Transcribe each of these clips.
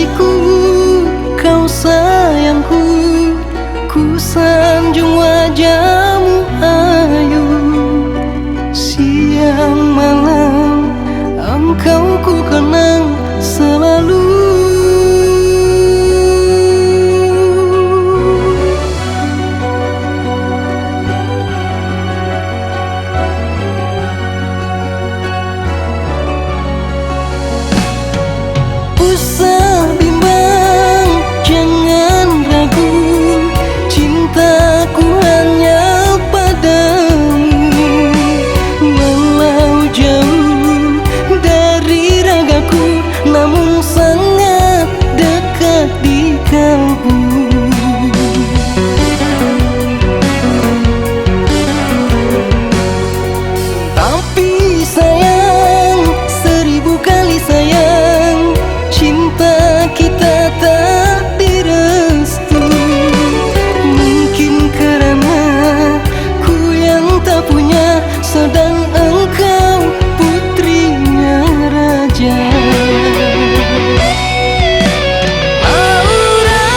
kekasihku, kau sayangku, ku sanjung wajahmu ayu. Siang malam engkau ku kenang selalu. Usah bimbang, jangan ragu, cintaku hanya padamu. Walau jauh dari ragaku, namun sangat dekat di kalbu. Tapi sayang, 1000 kali sayang, cinta kita tak direstui. Mungkin karena ku yang tak punya, sedang engkau putrinya raja. Aura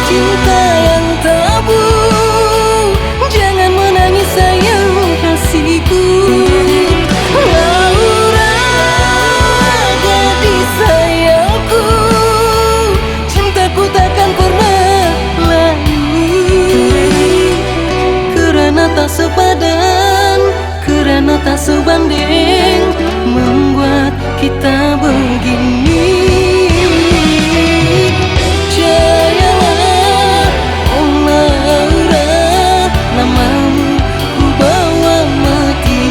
cinta yang tabu, jangan menangis sayang kasihku. Aura gadis sayangku, cintaku takkan pernah layu. Kerana tak sepadan, kerana tak sebanding, membuat kita begini. Percayalah, oh Laura, namamu ku bawa mati.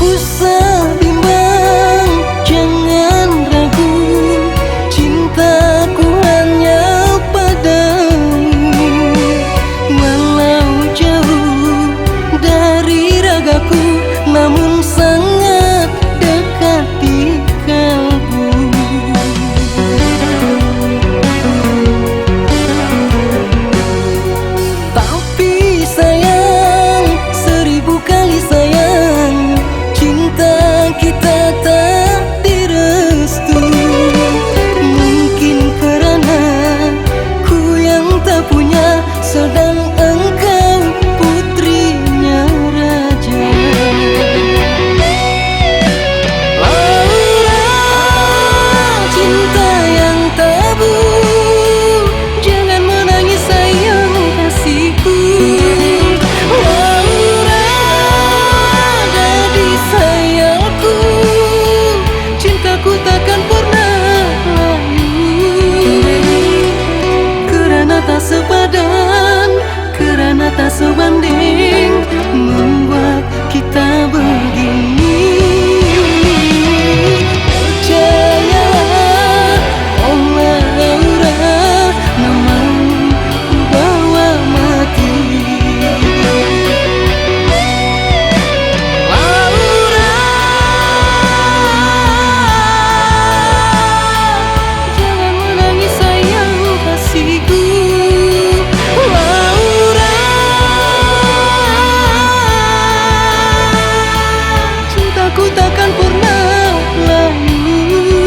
Usah bimbang, jangan ragu, cintaku hanya padamu. Walau jauh dari ragaku, namun sangat dekat di kalbu. Tapi sayang, 1000 kali sayang, cinta kita tak direstui. Mungkin karena ku yang tak punya, sedang engkau putrinya raja. Laura cinta yang tabu, jangan menangis sayang kasihku. Laura gadis sayangku, cintaku takkan pernah layu. Kerana tak sepadan, kerana tak sebanding, membuat kita begini. Percayalah, oh Laura, namamu ku bawa mati. Laura, jangan menangis sayang kasihku. Laura, cintaku takkan pernah layu.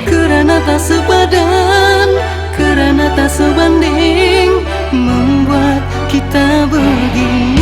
Kerana tak sepadan, kerana tak sebanding, membuat kita begini.